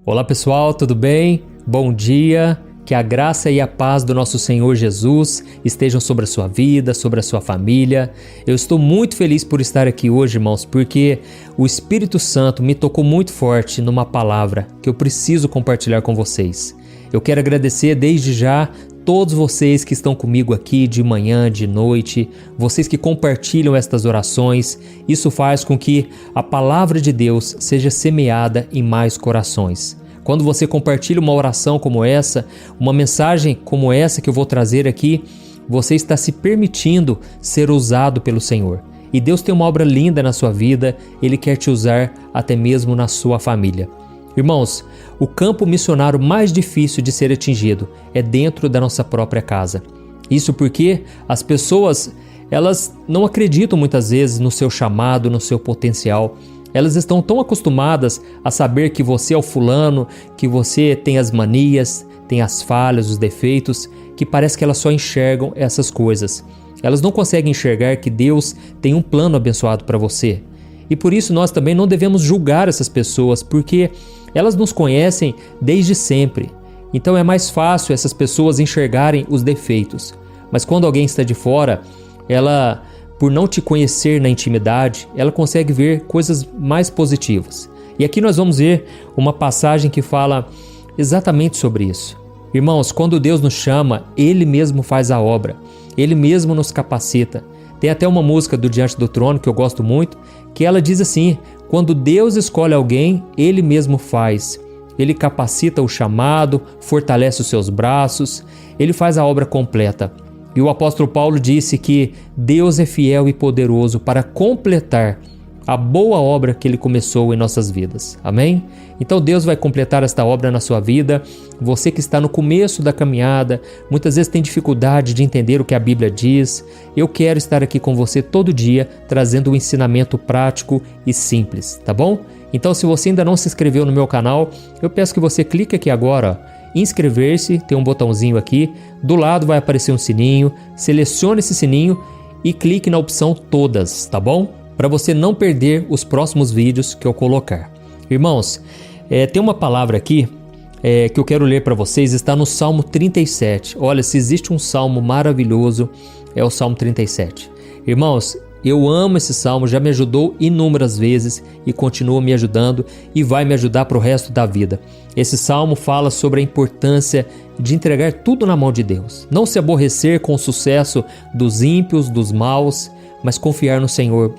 Olá pessoal, tudo bem? Bom dia! Que a graça e a paz do nosso Senhor Jesus estejam sobre a sua vida, sobre a sua família. Eu estou muito feliz por estar aqui hoje, irmãos, porque o Espírito Santo me tocou muito forte numa palavra que eu preciso compartilhar com vocês. Eu quero agradecer desde já todos vocês que estão comigo aqui de manhã, de noite, vocês que compartilham estas orações. Isso faz com que a palavra de Deus seja semeada em mais corações. Quando você compartilha uma oração como essa, uma mensagem como essa que eu vou trazer aqui, você está se permitindo ser usado pelo Senhor. E Deus tem uma obra linda na sua vida, Ele quer te usar até mesmo na sua família. Irmãos, o campo missionário mais difícil de ser atingido é dentro da nossa própria casa. Isso porque as pessoas, elas não acreditam muitas vezes no seu chamado, no seu potencial. Elas estão tão acostumadas a saber que você é o fulano, que você tem as manias, tem as falhas, os defeitos, que parece que elas só enxergam essas coisas. Elas não conseguem enxergar que Deus tem um plano abençoado para você. E por isso nós também não devemos julgar essas pessoas, porque elas nos conhecem desde sempre. Então é mais fácil essas pessoas enxergarem os defeitos. Mas quando alguém está de fora, ela, por não te conhecer na intimidade, ela consegue ver coisas mais positivas. E aqui nós vamos ver uma passagem que fala exatamente sobre isso. Irmãos, quando Deus nos chama, Ele mesmo faz a obra. Ele mesmo nos capacita. Tem até uma música do Diante do Trono que eu gosto muito, que ela diz assim: quando Deus escolhe alguém, Ele mesmo faz. Ele capacita o chamado, fortalece os seus braços, Ele faz a obra completa. E o apóstolo Paulo disse que Deus é fiel e poderoso para completar a boa obra que Ele começou em nossas vidas. Amém? Então Deus vai completar esta obra na sua vida. Você que está no começo da caminhada, muitas vezes tem dificuldade de entender o que a Bíblia diz. Eu quero estar aqui com você todo dia, trazendo um ensinamento prático e simples, tá bom? Então se você ainda não se inscreveu no meu canal, eu peço que você clique aqui agora, ó. Inscrever-se, tem um botãozinho aqui, do lado vai aparecer um sininho, selecione esse sininho e clique na opção todas, tá bom? Para você não perder os próximos vídeos que eu colocar. Irmãos, tem uma palavra aqui que eu quero ler para vocês, está no Salmo 37. Olha, se existe um salmo maravilhoso, é o Salmo 37. Irmãos, eu amo esse salmo, já me ajudou inúmeras vezes e continua me ajudando e vai me ajudar para o resto da vida. Esse salmo fala sobre a importância de entregar tudo na mão de Deus. Não se aborrecer com o sucesso dos ímpios, dos maus, mas confiar no Senhor.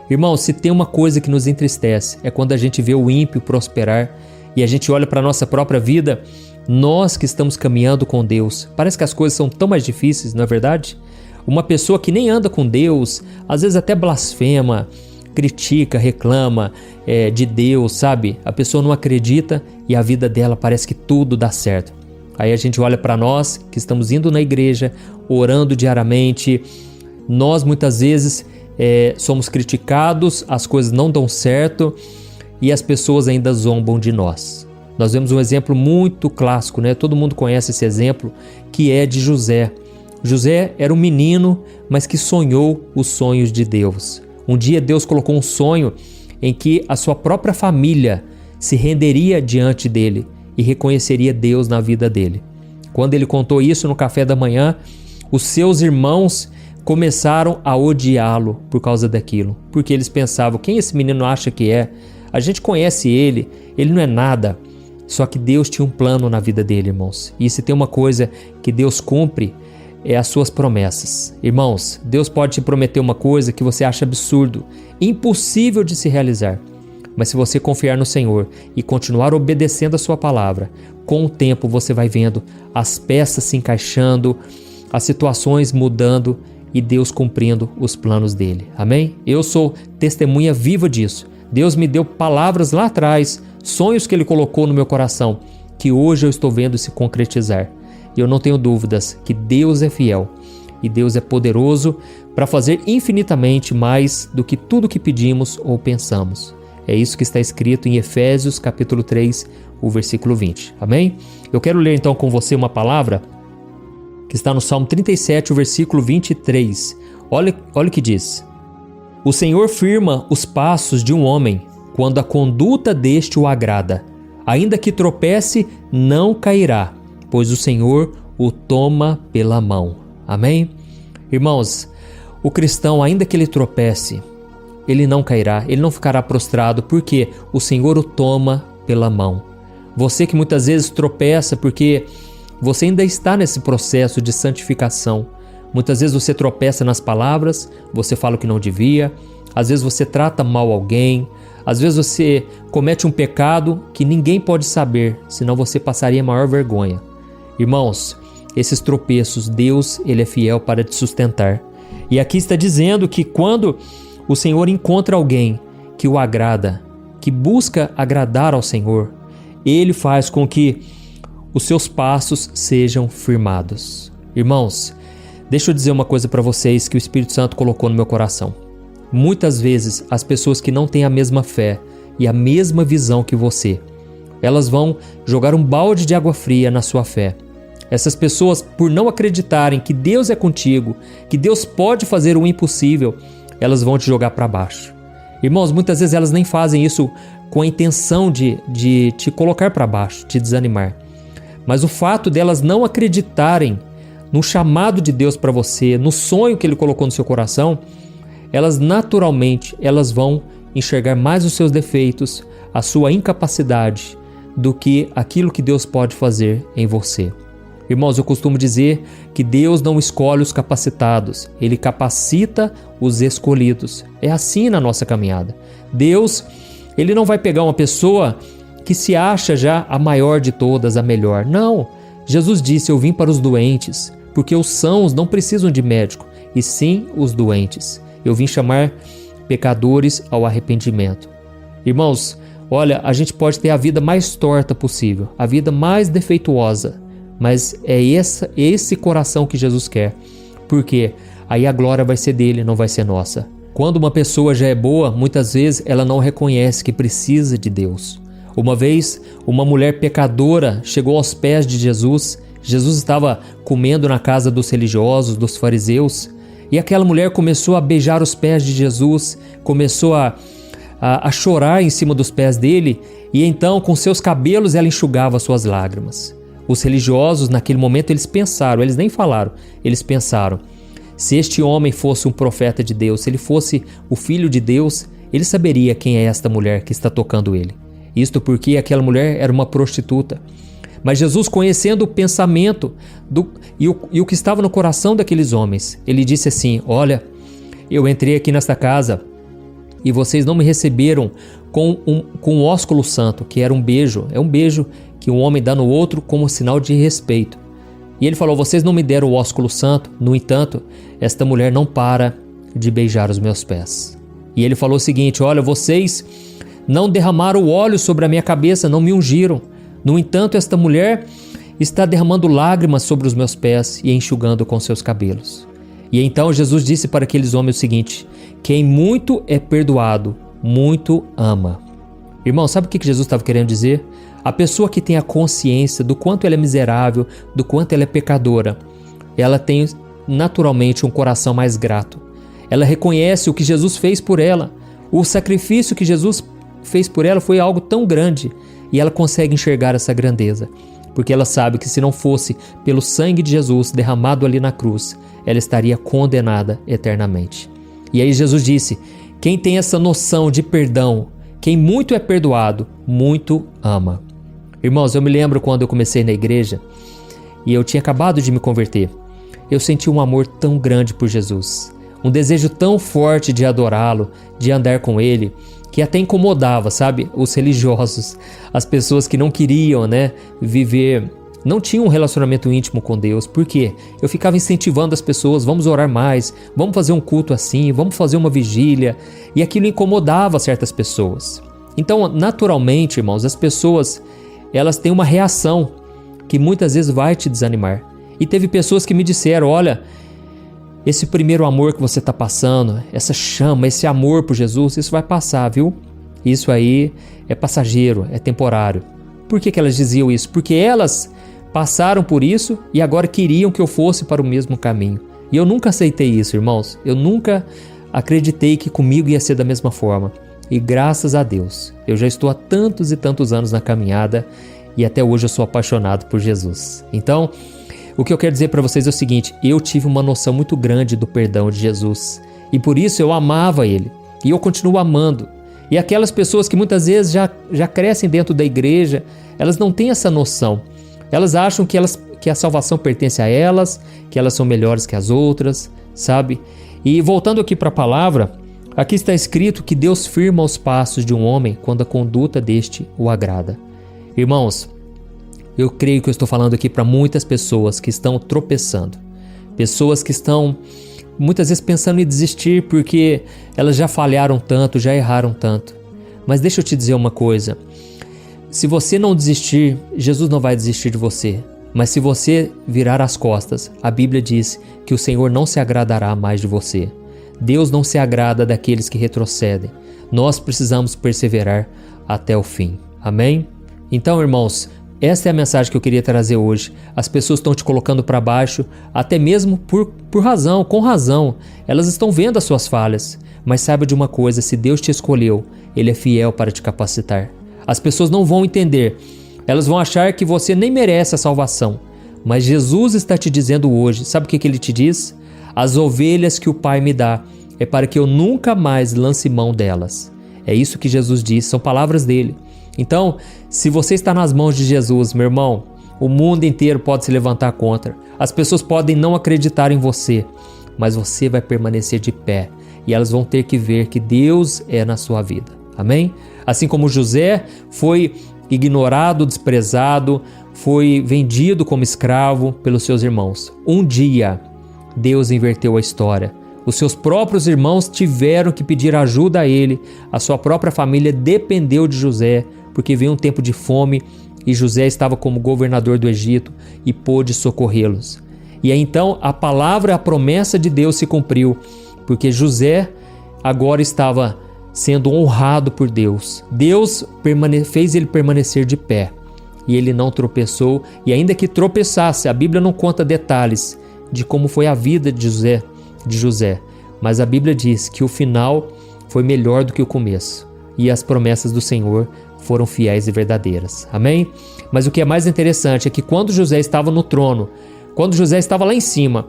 Irmãos, se tem uma coisa que nos entristece, é quando a gente vê o ímpio prosperar e a gente olha para a nossa própria vida, nós que estamos caminhando com Deus, parece que as coisas são tão mais difíceis, não é verdade? Uma pessoa que nem anda com Deus, às vezes até blasfema, critica, reclama de Deus, sabe? A pessoa não acredita e a vida dela parece que tudo dá certo. Aí a gente olha para nós que estamos indo na igreja, orando diariamente, nós muitas vezes somos criticados, as coisas não dão certo e as pessoas ainda zombam de nós. Nós vemos um exemplo muito clássico, né? Todo mundo conhece esse exemplo, que é de José. José era um menino, mas que sonhou os sonhos de Deus. Um dia Deus colocou um sonho em que a sua própria família se renderia diante dele e reconheceria Deus na vida dele. Quando ele contou isso no café da manhã, os seus irmãos começaram a odiá-lo por causa daquilo, porque eles pensavam: quem esse menino acha que é? A gente conhece ele não é nada. Só que Deus tinha um plano na vida dele, irmãos. E se tem uma coisa que Deus cumpre, é as suas promessas. Irmãos, Deus pode te prometer uma coisa que você acha absurdo, impossível de se realizar. Mas se você confiar no Senhor e continuar obedecendo a sua palavra, com o tempo você vai vendo as peças se encaixando, as situações mudando e Deus cumprindo os planos dele. Amém? Eu sou testemunha viva disso. Deus me deu palavras lá atrás, sonhos que Ele colocou no meu coração, que hoje eu estou vendo se concretizar. E eu não tenho dúvidas que Deus é fiel e Deus é poderoso para fazer infinitamente mais do que tudo que pedimos ou pensamos. É isso que está escrito em Efésios capítulo 3, o versículo 20. Amém? Eu quero ler então com você uma palavra que está no Salmo 37, o versículo 23. Olha o que diz: O Senhor firma os passos de um homem quando a conduta deste o agrada. Ainda que tropece, não cairá, pois o Senhor o toma pela mão. Amém? Irmãos, o cristão, ainda que ele tropece, ele não cairá, ele não ficará prostrado, porque o Senhor o toma pela mão. Você que muitas vezes tropeça porque você ainda está nesse processo de santificação. Muitas vezes você tropeça nas palavras, você fala o que não devia, às vezes você trata mal alguém, às vezes você comete um pecado que ninguém pode saber, senão você passaria a maior vergonha. Irmãos, esses tropeços, Deus, Ele é fiel para te sustentar. E aqui está dizendo que quando o Senhor encontra alguém que o agrada, que busca agradar ao Senhor, Ele faz com que os seus passos sejam firmados. Irmãos, deixa eu dizer uma coisa para vocês que o Espírito Santo colocou no meu coração. Muitas vezes as pessoas que não têm a mesma fé e a mesma visão que você, elas vão jogar um balde de água fria na sua fé. Essas pessoas, por não acreditarem que Deus é contigo, que Deus pode fazer o impossível, elas vão te jogar para baixo. Irmãos, muitas vezes elas nem fazem isso com a intenção de te colocar para baixo, te desanimar. Mas o fato delas não acreditarem no chamado de Deus para você, no sonho que Ele colocou no seu coração, elas naturalmente vão enxergar mais os seus defeitos, a sua incapacidade, do que aquilo que Deus pode fazer em você. Irmãos, eu costumo dizer que Deus não escolhe os capacitados, Ele capacita os escolhidos. É assim na nossa caminhada. Deus, Ele não vai pegar uma pessoa que se acha já a maior de todas, a melhor. Não, Jesus disse, eu vim para os doentes, porque os sãos não precisam de médico, e sim os doentes. Eu vim chamar pecadores ao arrependimento. Irmãos, olha, a gente pode ter a vida mais torta possível, a vida mais defeituosa, mas é esse coração que Jesus quer, porque aí a glória vai ser dele, não vai ser nossa. Quando uma pessoa já é boa, muitas vezes ela não reconhece que precisa de Deus. Uma vez, uma mulher pecadora chegou aos pés de Jesus. Jesus estava comendo na casa dos religiosos, dos fariseus, e aquela mulher começou a beijar os pés de Jesus, começou a chorar em cima dos pés dele, e então com seus cabelos ela enxugava suas lágrimas. Os religiosos naquele momento eles pensaram, eles nem falaram, eles pensaram, se este homem fosse um profeta de Deus, se ele fosse o filho de Deus, ele saberia quem é esta mulher que está tocando ele. Isto porque aquela mulher era uma prostituta. Mas Jesus, conhecendo o pensamento e o que estava no coração daqueles homens, ele disse assim, olha, eu entrei aqui nesta casa e vocês não me receberam com um ósculo santo, que era um beijo. É um beijo que um homem dá no outro como sinal de respeito. E ele falou, vocês não me deram o ósculo santo, no entanto, esta mulher não para de beijar os meus pés. E ele falou o seguinte, olha, vocês não derramaram o óleo sobre a minha cabeça, não me ungiram. No entanto, esta mulher está derramando lágrimas sobre os meus pés e enxugando com seus cabelos. E então Jesus disse para aqueles homens o seguinte, quem muito é perdoado, muito ama. Irmão, sabe o que Jesus estava querendo dizer? A pessoa que tem a consciência do quanto ela é miserável, do quanto ela é pecadora, ela tem naturalmente um coração mais grato. Ela reconhece o que Jesus fez por ela. O sacrifício que Jesus fez por ela foi algo tão grande e ela consegue enxergar essa grandeza, porque ela sabe que se não fosse pelo sangue de Jesus derramado ali na cruz, ela estaria condenada eternamente. E aí Jesus disse, quem tem essa noção de perdão, quem muito é perdoado, muito ama. Irmãos, eu me lembro quando eu comecei na igreja e eu tinha acabado de me converter. Eu senti um amor tão grande por Jesus, um desejo tão forte de adorá-lo, de andar com ele, que até incomodava, sabe? Os religiosos, as pessoas que não queriam, viver, não tinham um relacionamento íntimo com Deus. Por quê? Eu ficava incentivando as pessoas, vamos orar mais, vamos fazer um culto assim, vamos fazer uma vigília, e aquilo incomodava certas pessoas. Então, naturalmente, irmãos, as pessoas, elas têm uma reação que muitas vezes vai te desanimar. E teve pessoas que me disseram, olha, esse primeiro amor que você está passando, essa chama, esse amor por Jesus, isso vai passar, viu? Isso aí é passageiro, é temporário. Por que elas diziam isso? Porque elas passaram por isso e agora queriam que eu fosse para o mesmo caminho. E eu nunca aceitei isso, irmãos. Eu nunca acreditei que comigo ia ser da mesma forma. E graças a Deus, eu já estou há tantos e tantos anos na caminhada e até hoje eu sou apaixonado por Jesus. Então, o que eu quero dizer para vocês é o seguinte: eu tive uma noção muito grande do perdão de Jesus e por isso eu amava Ele e eu continuo amando. E aquelas pessoas que muitas vezes já crescem dentro da igreja, elas não têm essa noção. Elas acham que a salvação pertence a elas, que elas são melhores que as outras, sabe? E voltando aqui para a palavra, aqui está escrito que Deus firma os passos de um homem quando a conduta deste o agrada. Irmãos, eu creio que eu estou falando aqui para muitas pessoas que estão tropeçando, pessoas que estão muitas vezes pensando em desistir porque elas já falharam tanto, já erraram tanto. Mas deixa eu te dizer uma coisa: se você não desistir, Jesus não vai desistir de você. Mas se você virar as costas, a Bíblia diz que o Senhor não se agradará mais de você. Deus não se agrada daqueles que retrocedem. Nós precisamos perseverar até o fim. Amém? Então, irmãos, essa é a mensagem que eu queria trazer hoje. As pessoas estão te colocando para baixo, até mesmo por razão, com razão. Elas estão vendo as suas falhas. Mas saiba de uma coisa: se Deus te escolheu, Ele é fiel para te capacitar. As pessoas não vão entender. Elas vão achar que você nem merece a salvação. Mas Jesus está te dizendo hoje, sabe o que Ele te diz? As ovelhas que o Pai me dá é para que eu nunca mais lance mão delas. É isso que Jesus diz, são palavras dele. Então, se você está nas mãos de Jesus, meu irmão, o mundo inteiro pode se levantar contra. As pessoas podem não acreditar em você, mas você vai permanecer de pé e elas vão ter que ver que Deus é na sua vida. Amém? Assim como José foi ignorado, desprezado, foi vendido como escravo pelos seus irmãos. Um dia, Deus inverteu a história. Os seus próprios irmãos tiveram que pedir ajuda a ele. A sua própria família dependeu de José, porque veio um tempo de fome e José estava como governador do Egito e pôde socorrê-los. E aí então a palavra, a promessa de Deus se cumpriu, porque José agora estava sendo honrado por Deus. Deus fez ele permanecer de pé e ele não tropeçou, e ainda que tropeçasse, a Bíblia não conta detalhes de como foi a vida de José, mas a Bíblia diz que o final foi melhor do que o começo e as promessas do Senhor foram fiéis e verdadeiras. Amém? Mas o que é mais interessante é que quando José estava no trono, quando José estava lá em cima,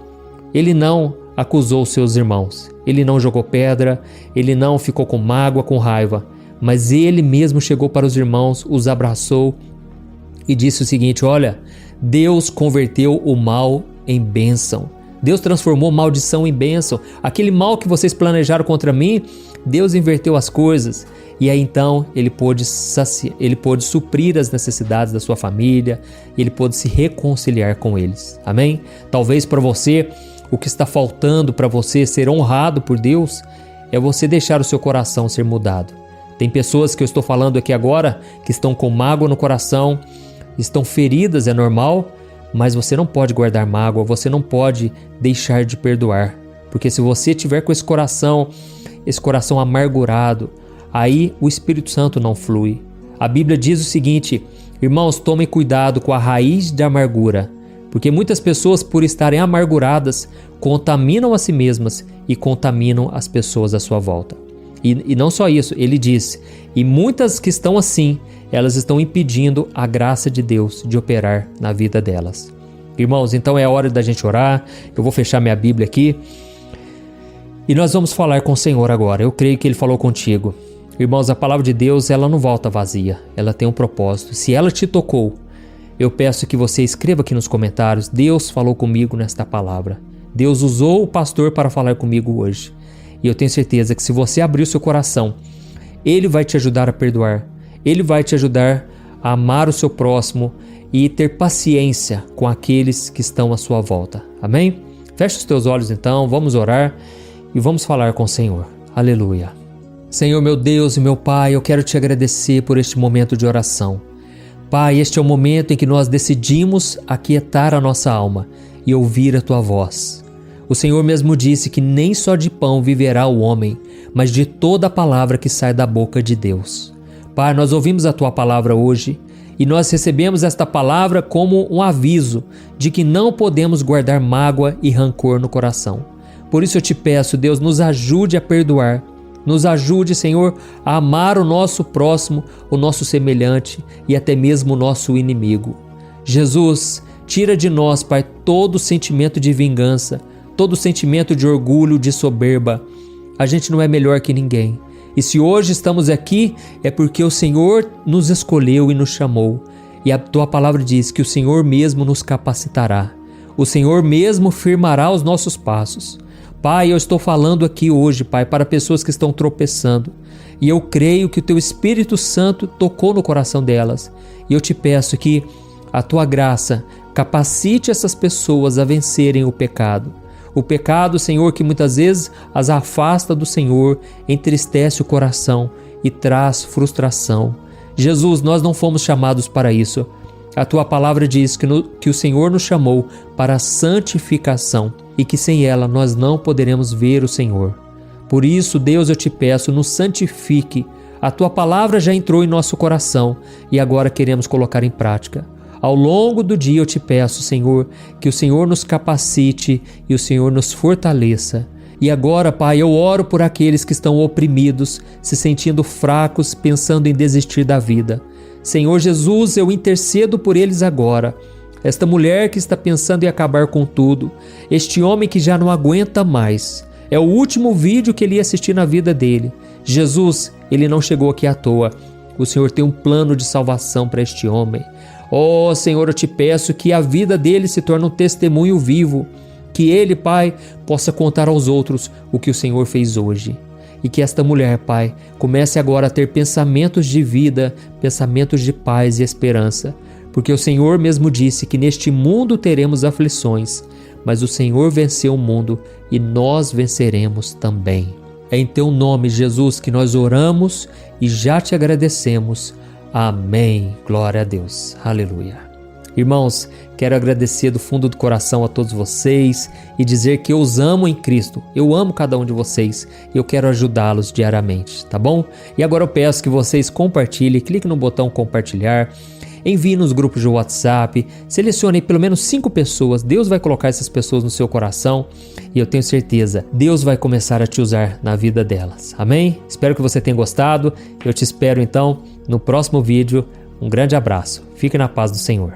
ele não acusou seus irmãos, ele não jogou pedra, ele não ficou com mágoa, com raiva, mas ele mesmo chegou para os irmãos, os abraçou e disse o seguinte: olha, Deus converteu o mal em bênção. Deus transformou maldição em bênção. Aquele mal que vocês planejaram contra mim, Deus inverteu as coisas. E aí então ele pôde suprir as necessidades da sua família, ele pôde se reconciliar com eles. Amém? Talvez para você, o que está faltando para você ser honrado por Deus é você deixar o seu coração ser mudado. Tem pessoas que eu estou falando aqui agora que estão com mágoa no coração, estão feridas, é normal, mas você não pode guardar mágoa, você não pode deixar de perdoar, porque se você tiver com esse coração amargurado, aí o Espírito Santo não flui. A Bíblia diz o seguinte: irmãos, tomem cuidado com a raiz da amargura, porque muitas pessoas, por estarem amarguradas, contaminam a si mesmas e contaminam as pessoas à sua volta. E não só isso, ele diz, e muitas que estão assim, elas estão impedindo a graça de Deus de operar na vida delas. Irmãos, então é hora da gente orar. Eu vou fechar minha Bíblia aqui e nós vamos falar com o Senhor agora. Eu creio que Ele falou contigo. Irmãos, a palavra de Deus, ela não volta vazia, ela tem um propósito. Se ela te tocou, eu peço que você escreva aqui nos comentários: Deus falou comigo nesta palavra. Deus usou o pastor para falar comigo hoje. E eu tenho certeza que se você abrir o seu coração, Ele vai te ajudar a perdoar. Ele vai te ajudar a amar o seu próximo e ter paciência com aqueles que estão à sua volta. Amém? Feche os teus olhos então, vamos orar e vamos falar com o Senhor. Aleluia. Senhor, meu Deus e meu Pai, eu quero te agradecer por este momento de oração. Pai, este é o momento em que nós decidimos aquietar a nossa alma e ouvir a Tua voz. O Senhor mesmo disse que nem só de pão viverá o homem, mas de toda a palavra que sai da boca de Deus. Pai, nós ouvimos a Tua palavra hoje e nós recebemos esta palavra como um aviso de que não podemos guardar mágoa e rancor no coração. Por isso eu te peço, Deus, nos ajude a perdoar, Nos ajude, Senhor, a amar o nosso próximo, o nosso semelhante e até mesmo o nosso inimigo. Jesus, tira de nós, Pai, todo sentimento de vingança, todo sentimento de orgulho, de soberba. A gente não é melhor que ninguém. E se hoje estamos aqui, é porque o Senhor nos escolheu e nos chamou. E a Tua palavra diz que o Senhor mesmo nos capacitará. O Senhor mesmo firmará os nossos passos. Pai, eu estou falando aqui hoje, Pai, para pessoas que estão tropeçando. E eu creio que o Teu Espírito Santo tocou no coração delas. E eu te peço que a Tua graça capacite essas pessoas a vencerem o pecado. O pecado, Senhor, que muitas vezes as afasta do Senhor, entristece o coração e traz frustração. Jesus, nós não fomos chamados para isso. A Tua palavra diz que o Senhor nos chamou para a santificação e que sem ela nós não poderemos ver o Senhor. Por isso, Deus, eu te peço, nos santifique. A Tua palavra já entrou em nosso coração e agora queremos colocar em prática. Ao longo do dia eu te peço, Senhor, que o Senhor nos capacite e o Senhor nos fortaleça. E agora, Pai, eu oro por aqueles que estão oprimidos, se sentindo fracos, pensando em desistir da vida. Senhor Jesus, eu intercedo por eles agora. Esta mulher que está pensando em acabar com tudo, este homem que já não aguenta mais. É o último vídeo que ele ia assistir na vida dele. Jesus, ele não chegou aqui à toa. O Senhor tem um plano de salvação para este homem. Oh, Senhor, eu te peço que a vida dele se torne um testemunho vivo. Que ele, Pai, possa contar aos outros o que o Senhor fez hoje. E que esta mulher, Pai, comece agora a ter pensamentos de vida, pensamentos de paz e esperança. Porque o Senhor mesmo disse que neste mundo teremos aflições, mas o Senhor venceu o mundo e nós venceremos também. É em Teu nome, Jesus, que nós oramos e já te agradecemos. Amém. Glória a Deus. Aleluia. Irmãos, quero agradecer do fundo do coração a todos vocês e dizer que eu os amo em Cristo. Eu amo cada um de vocês e eu quero ajudá-los diariamente, tá bom? E agora eu peço que vocês compartilhem, clique no botão compartilhar, envie nos grupos de WhatsApp, selecione pelo menos 5 pessoas, Deus vai colocar essas pessoas no seu coração e eu tenho certeza, Deus vai começar a te usar na vida delas, amém? Espero que você tenha gostado, eu te espero então no próximo vídeo, um grande abraço, fique na paz do Senhor.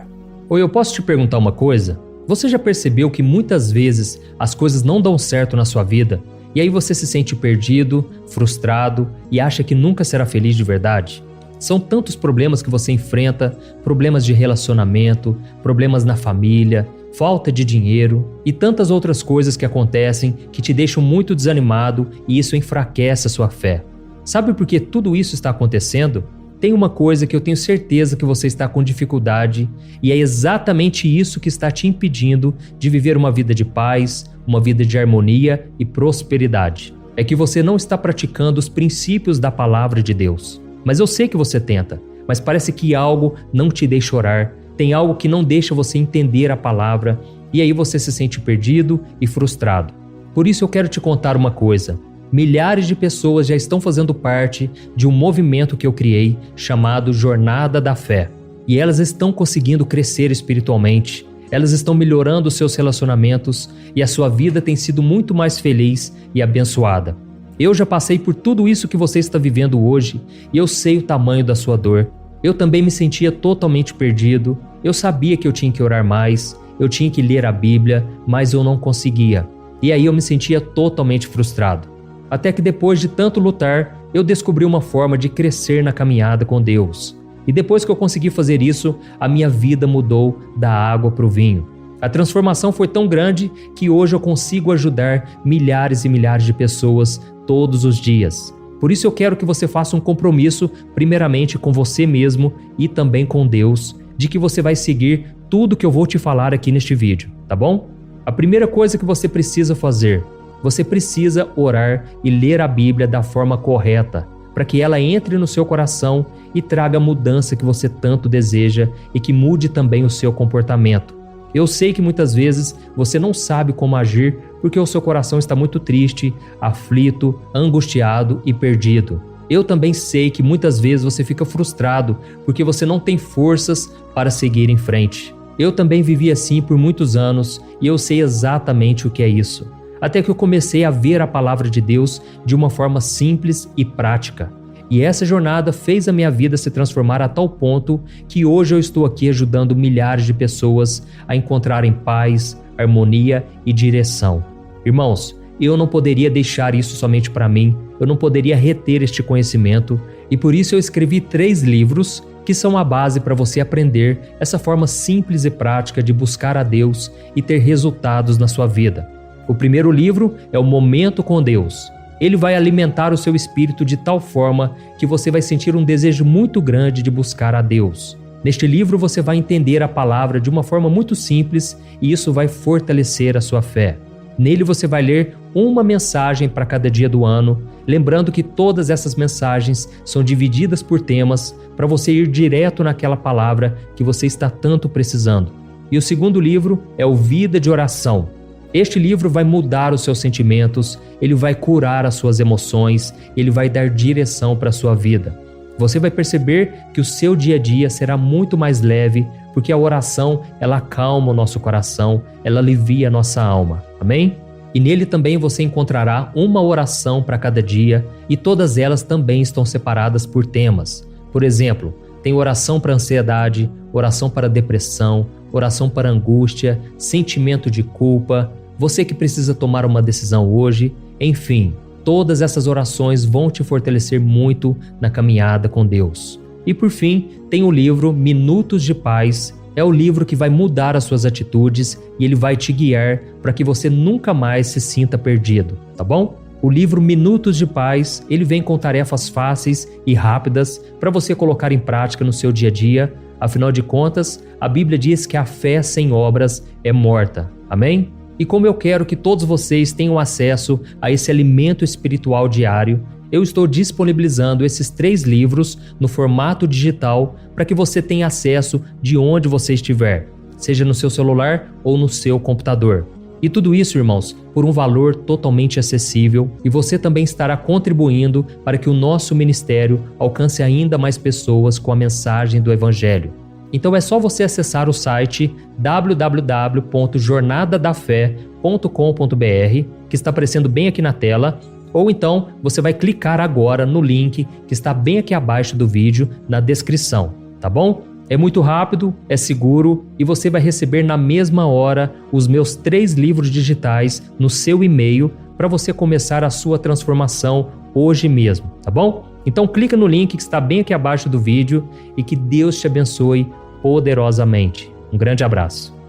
Oi, eu posso te perguntar uma coisa? Você já percebeu que muitas vezes as coisas não dão certo na sua vida e aí você se sente perdido, frustrado e acha que nunca será feliz de verdade? São tantos problemas que você enfrenta, problemas de relacionamento, problemas na família, falta de dinheiro e tantas outras coisas que acontecem que te deixam muito desanimado e isso enfraquece a sua fé. Sabe por que tudo isso está acontecendo? Tem uma coisa que eu tenho certeza que você está com dificuldade e é exatamente isso que está te impedindo de viver uma vida de paz, uma vida de harmonia e prosperidade. É que você não está praticando os princípios da palavra de Deus. Mas eu sei que você tenta, mas parece que algo não te deixa orar, tem algo que não deixa você entender a palavra e aí você se sente perdido e frustrado. Por isso eu quero te contar uma coisa. Milhares de pessoas já estão fazendo parte de um movimento que eu criei chamado Jornada da Fé. E elas estão conseguindo crescer espiritualmente, elas estão melhorando seus relacionamentos e a sua vida tem sido muito mais feliz e abençoada. Eu já passei por tudo isso que você está vivendo hoje e eu sei o tamanho da sua dor. Eu também me sentia totalmente perdido, eu sabia que eu tinha que orar mais, eu tinha que ler a Bíblia, mas eu não conseguia. E aí eu me sentia totalmente frustrado. Até que depois de tanto lutar, eu descobri uma forma de crescer na caminhada com Deus. E depois que eu consegui fazer isso, a minha vida mudou da água para o vinho. A transformação foi tão grande que hoje eu consigo ajudar milhares e milhares de pessoas todos os dias. Por isso eu quero que você faça um compromisso, primeiramente com você mesmo e também com Deus, de que você vai seguir tudo que eu vou te falar aqui neste vídeo, tá bom? A primeira coisa que você precisa fazer, você precisa orar e ler a Bíblia da forma correta, para que ela entre no seu coração e traga a mudança que você tanto deseja e que mude também o seu comportamento. Eu sei que muitas vezes você não sabe como agir porque o seu coração está muito triste, aflito, angustiado e perdido. Eu também sei que muitas vezes você fica frustrado porque você não tem forças para seguir em frente. Eu também vivi assim por muitos anos e eu sei exatamente o que é isso. até que eu comecei a ver a palavra de Deus de uma forma simples e prática. E essa jornada fez a minha vida se transformar a tal ponto que hoje eu estou aqui ajudando milhares de pessoas a encontrarem paz, harmonia e direção. Irmãos, eu não poderia deixar isso somente para mim, eu não poderia reter este conhecimento e por isso eu escrevi 3 livros que são a base para você aprender essa forma simples e prática de buscar a Deus e ter resultados na sua vida. O primeiro livro é o Momento com Deus. Ele vai alimentar o seu espírito de tal forma que você vai sentir um desejo muito grande de buscar a Deus. Neste livro você vai entender a palavra de uma forma muito simples e isso vai fortalecer a sua fé. Nele você vai ler uma mensagem para cada dia do ano, lembrando que todas essas mensagens são divididas por temas para você ir direto naquela palavra que você está tanto precisando. E o segundo livro é o Vida de Oração. Este livro vai mudar os seus sentimentos, ele vai curar as suas emoções, ele vai dar direção para a sua vida. Você vai perceber que o seu dia a dia será muito mais leve, porque a oração, ela acalma o nosso coração, ela alivia a nossa alma. Amém? E nele também você encontrará uma oração para cada dia e todas elas também estão separadas por temas. Por exemplo, tem oração para ansiedade, oração para depressão, oração para angústia, sentimento de culpa, você que precisa tomar uma decisão hoje, enfim, todas essas orações vão te fortalecer muito na caminhada com Deus. E por fim, tem o livro Minutos de Paz. É o livro que vai mudar as suas atitudes e ele vai te guiar para que você nunca mais se sinta perdido, tá bom? O livro Minutos de Paz, ele vem com tarefas fáceis e rápidas para você colocar em prática no seu dia a dia. Afinal de contas, a Bíblia diz que a fé sem obras é morta. Amém? E como eu quero que todos vocês tenham acesso a esse alimento espiritual diário, eu estou disponibilizando esses 3 livros no formato digital para que você tenha acesso de onde você estiver, seja no seu celular ou no seu computador. E tudo isso, irmãos, por um valor totalmente acessível e você também estará contribuindo para que o nosso ministério alcance ainda mais pessoas com a mensagem do Evangelho. Então é só você acessar o site www.jornadadafé.com.br, que está aparecendo bem aqui na tela, ou então você vai clicar agora no link que está bem aqui abaixo do vídeo, na descrição, tá bom? É muito rápido, é seguro e você vai receber na mesma hora os meus 3 livros digitais no seu e-mail para você começar a sua transformação hoje mesmo, tá bom? Então clica no link que está bem aqui abaixo do vídeo e que Deus te abençoe poderosamente. Um grande abraço.